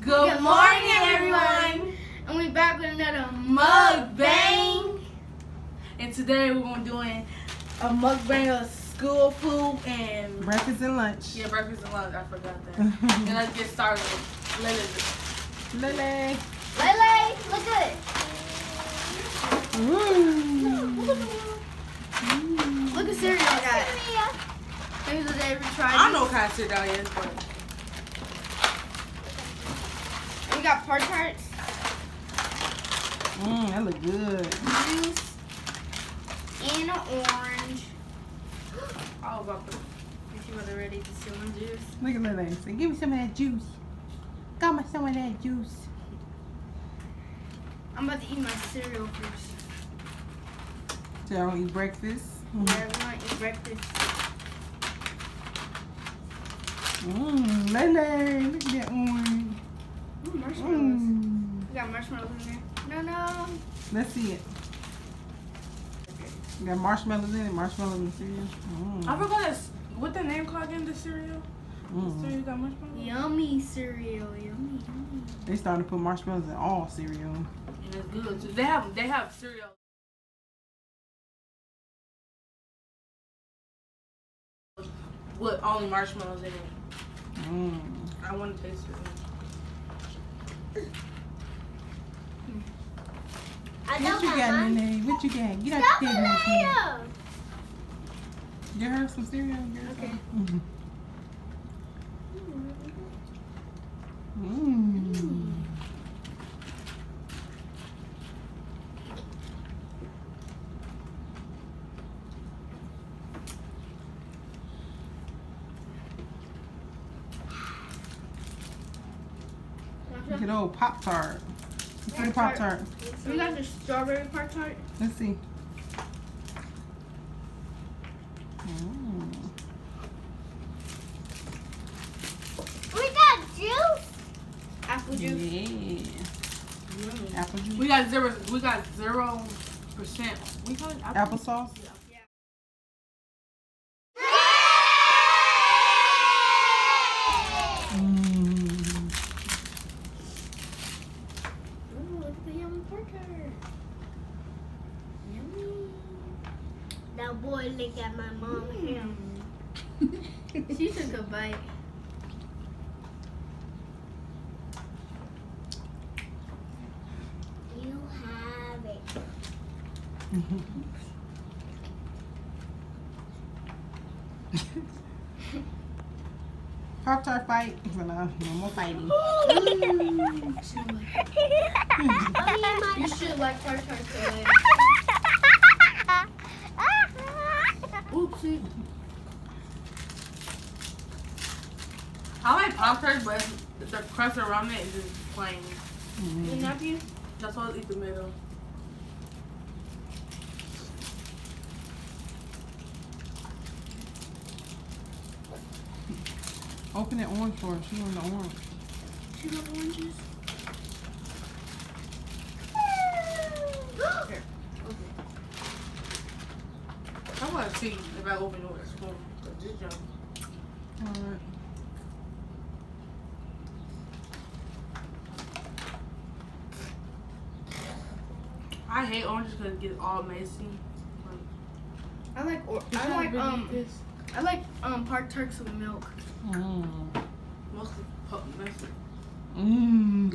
Good morning, everyone. And we're back with another mukbang. And today we're going to be doing a mukbang of school food and breakfast and lunch. Yeah, breakfast and lunch. I forgot that. And let's get started. Lele, look good. Look at cereal I got. Maybe the day we try. I don't know what kind of cereal it is, but we got Pop-Tarts. That look good. Juice and an orange. Oh, about to. If you were ready to see my juice. Look at Lily. Say, give me some of that juice. Got me some of that juice. I'm about to eat my cereal first. So y'all gonna eat breakfast? Yeah, we're gonna eat breakfast. Lele, look at that orange. Marshmallows. We got marshmallows in there. No. Let's see it. You got marshmallows in it, marshmallows in cereal. I forgot what the name called again, the cereal? The cereal got marshmallows? Yummy cereal, yummy. They starting to put marshmallows in all cereal. And it's good. So they have cereal. With only marshmallows in it. I want to taste it. What you got, Nene? What you got? Get out the table. Get her some cereal. Okay. Look at old Pop-Tart. Look at Pop-Tart. You got the strawberry Pop-Tart? Let's see. We got juice. Apple juice. Yeah. Apple juice. We got 0%. We call it applesauce. Yeah. Look at the yummy Pop-Tart. Yummy. That boy look at my mom. She took a bite. You have it. Pop-Tart fight. No more fighting. You should like Pop-Tart today. Oopsie. I like Pop-Tarts, but the crust around it is just plain. You napkin? That's why I eat the middle. Open that orange for her. She want the orange. She got oranges? Here. Okay. I want to see if I open it with a spoon. This junk. Alright. I hate oranges because it gets all messy. I like Pop-Tarts with milk. Mostly messy.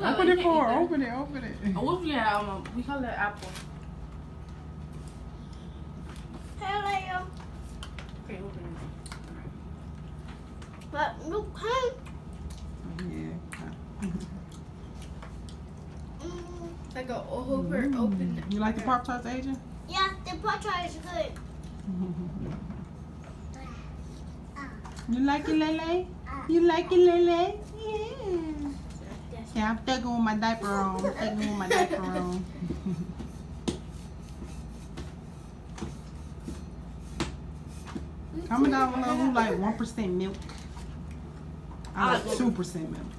Open it for her. Open it. Oh, what we have? We call that apple. Hello. Okay, open it. But look, hey. Yeah. Like a whole open. You like the Pop-Tarts, Asia? Yeah, the Pop-Tart is good. You like it, Lele? You like it, Lele? Yeah. Yeah, I'm thugging with my diaper on. Comment down below who like 1% milk. I like 2% milk.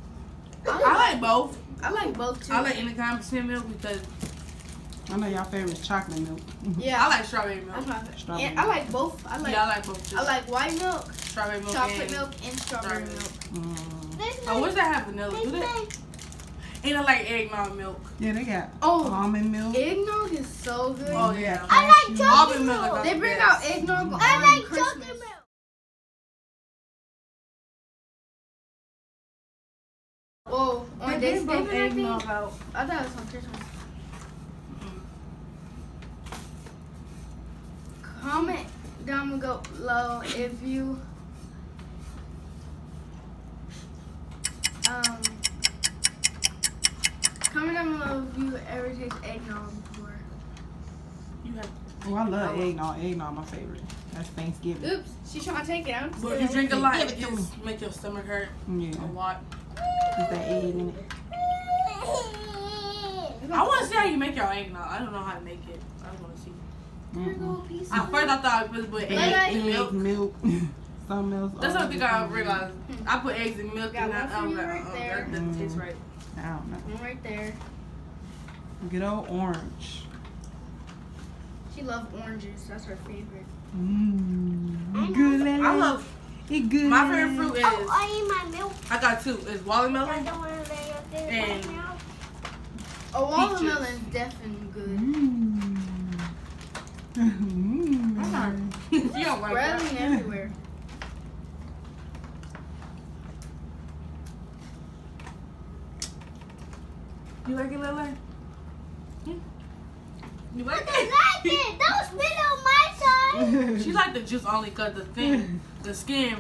I like both. I like both too. I like any kind of percent milk because I know y'all favorite is chocolate milk. Yeah, I like strawberry milk. Strawberry And I like both. I like both too. I like white milk, strawberry milk, chocolate milk, and strawberry milk. Mm. Oh, where's that have vanilla? Do that? Ain't it like eggnog milk? Yeah, they got Oh. almond milk. Eggnog is so good. Oh, yeah. I like cashew. chocolate Almond milk. milk. They bring Yes. out eggnog on I like Christmas. chocolate milk. Oh, on They this bring Thanksgiving, I eggnog think. out. I thought it was on Christmas. Comment down below if you comment down below if you ever taste eggnog before. You have. Oh, I love eggnog. Eggnog, my favorite. That's Thanksgiving. Oops, she's trying to take it. I'm But still. if you drink a lot, Give it it to me. just make your stomach hurt Mm. a Oh. lot. Is that egg in it? Mm. I want to see how you make your eggnog. I don't know how to make it. I just want to see. At first, I thought I was put eggs and milk. Milk. Something else. That's what I think I realized. Hmm. I put eggs and milk Got and I one for was you like, right there. that doesn't taste right. I don't know. One right there. Good old orange. She loves oranges. That's her favorite. Mmm. Good, Lily. I love. it. Good. My favorite fruit is. Oh, I eat my milk. I got two. It's I watermelon. don't want to lay up there And- right now. A watermelon is definitely good. Mmm. Mmm. You don't like that. Spreading everywhere. You like it, Lily? You I like don't like it. Don't spit on my side. She like the juice only cause the thing, the skin.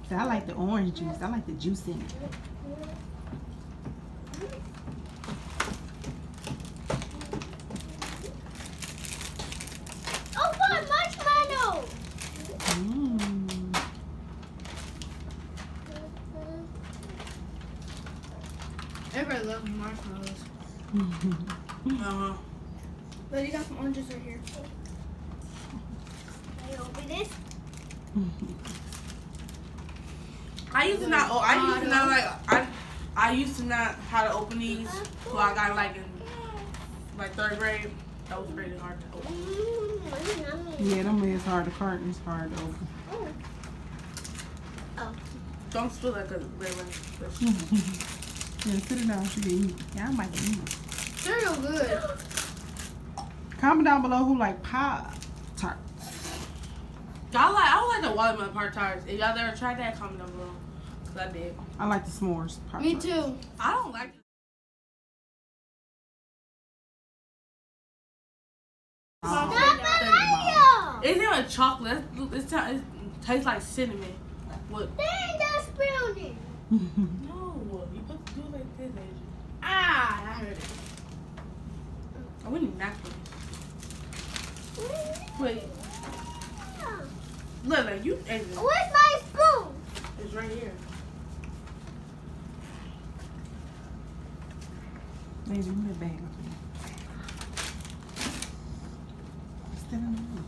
See, I like the orange juice. I like the juice in it. Oh, what? Marshmallow. Mmm. Everybody loves marshmallows. Uh-huh. But you got some oranges right here. Can I open this? I used to not. Oh, I used to not like. I used to not how to open these. So I got like in like third grade. That was really hard to open. Yummy. Yeah, them is hard. The carton is hard to open. Don't spill that cause Yeah, sit it down. She can eat. Yeah, I might eat. cereal good. Comment down below who like pop tarts. I like the watermelon part tarts. If y'all ever tried that, comment down below. Cause I did. I like the s'mores. Pop Me tarts. too. I don't like it. Mario. It's even chocolate. It tastes like cinnamon. What? There ain't no spoon in. No, you put do it like this, Asia. Ah, I heard it. I wouldn't napkin. Wait, look, you ate it. Where's my spoon? It's right here. Maybe in the bag up there. Still in the room.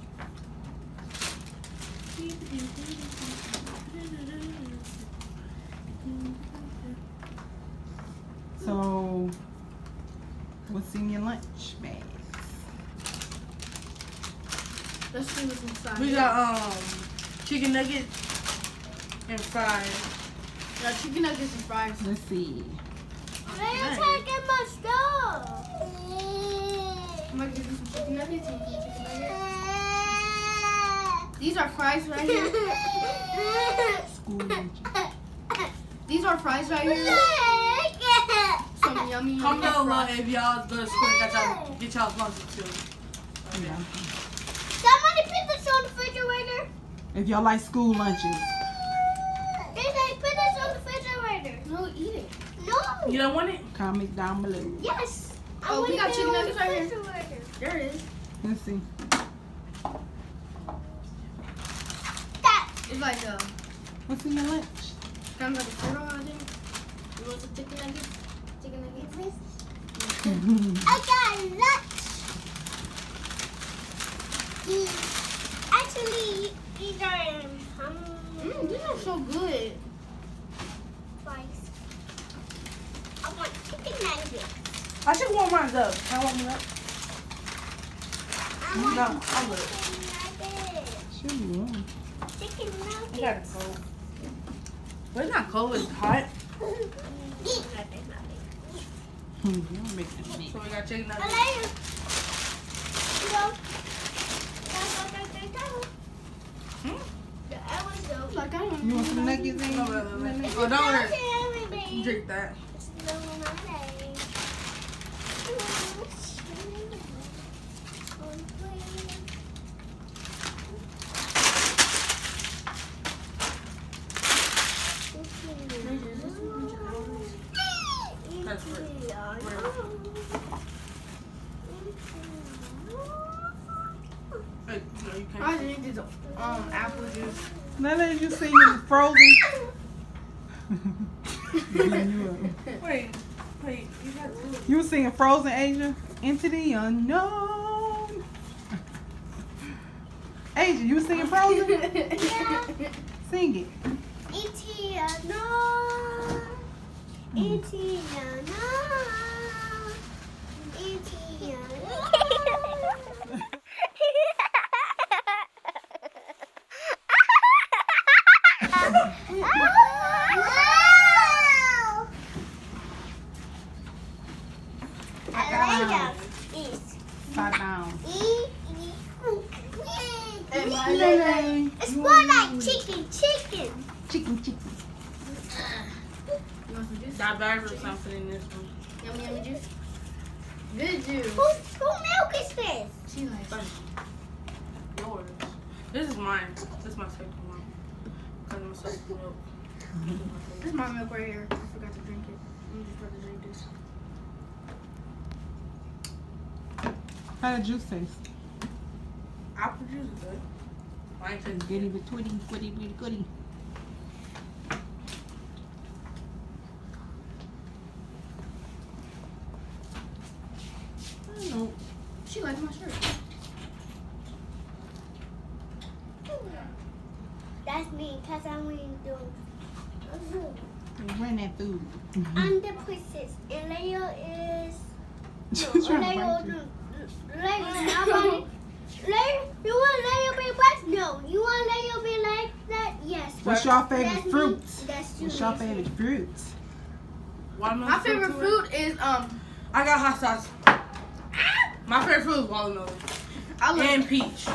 So, what's in your lunch bag? Let's see what's inside. We got chicken nuggets and fries. got chicken nuggets and fries. Let's see. They're taking my stuff. I'm gonna give you some chicken nuggets and some chicken nuggets. These are fries right here. School lunch. These are fries right here. Some yummy. Comment down below fries. if y'all go to school and get y'all's lunches too. Yeah. Somebody put this on the refrigerator. If y'all like school lunches. They say put this on the refrigerator. No, eat it. No. You don't want it? Comment down below. Yes. Oh, we got chicken nuggets right here. here. There it is. Let's see. That. It's like What's in your lunch? kind of like a turtle, I think. You want some chicken nuggets? Chicken nuggets? I got lunch. Actually, these are These are so good. fries. I want chicken nuggets. I should warm mine up. Can I warm it up? I want No, I'm good. chicken nuggets. Should be warm. Chicken I nuggets. got it cold. But it's not cold, it's hot. You don't make that big. So we got chicken nuggets. You want some nuggets in? Oh, don't worry. Drink that. That's right. Hey, no, you I can't. drink this apple juice. Lele, you singing Frozen? Beating you up. Wait, you got two. You was singing Frozen, Asia? Into the unknown. Asia, you was singing Frozen? Yeah. Sing it. Sit down. Lele. It's more like chicken. Chicken. You want some juice? Got better or something in this one. Yummy juice? Good juice. Who milk is this? She likes Yours. This is mine. This is my second one. Because I'm so milk. This is my milk right here. I forgot to drink it. I'm just about to drink this. How the juice taste? Apple juice is good. Mine tastes Goody but twitty, goody. I don't know. She likes my shirt. That's me, because I'm wearing those. Run that food. I'm the princess, and Leo is. She's trying to bite you. You want Leo be black? No. You want Leo be like that? Yes. What's your favorite That's me. fruits? That's What's your favorite fruits? watermelon. My favorite fruit fruit is I got hot sauce. My favorite fruit is watermelon. I love And peach.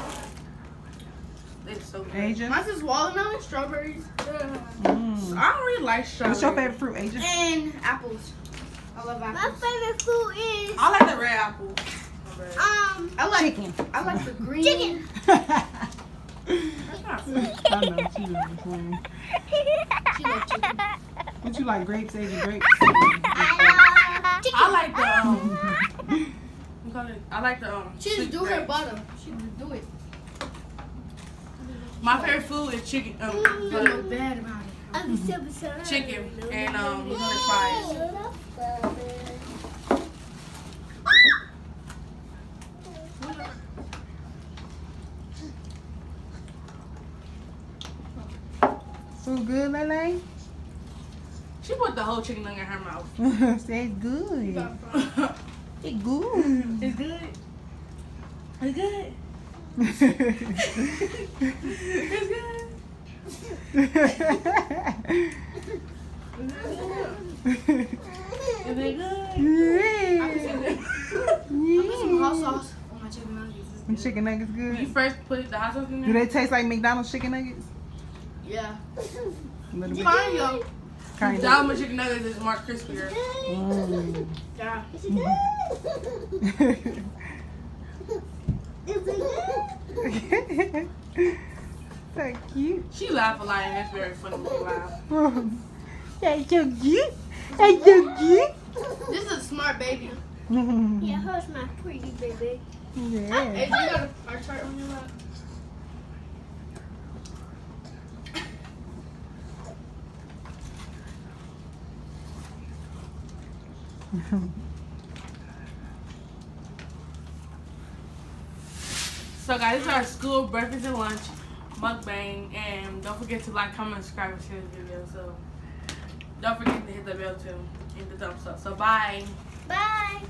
It's so good. Asia? Mine's is watermelon, strawberries, I don't really like strawberries. What's your favorite fruit, Asia? and apples. I love My apples. favorite food is I like the red apple. I like Chicken. I like the green. chicken. That's not fruit. I know, she was funny. She likes chicken. What you like, grapes, Asia? Grapes? I love chicken. I like the we call it, I like the She just sweet do her grapes. butter. She just do it. My favorite food is chicken. I feel no bad about it. I'm so sorry. Chicken and we call it fries. So good, Lele? She put the whole chicken nugget in her mouth. Say it's good. It's good. It's good. It's good. It's good. Is it good? Yeah. Put some hot sauce on my chicken nuggets. It's Them good. chicken nuggets When you good. first put the hot sauce in Do there, they taste like McDonald's chicken nuggets? Yeah. A little bit. Kind of. Kind of. Dollar chicken nuggets is more crispier. Mm. Yeah. So cute. She laugh a lot and it's very funny when she laugh. That's so cute. That's so cute. This is a smart baby. Yeah, here's my pretty baby. Yeah. Hey, you got a chart on your lap? So guys, this is our school breakfast and lunch mukbang, and don't forget to like, comment, subscribe, and share the video. So don't forget to hit the bell too and the thumbs up. So bye. Bye.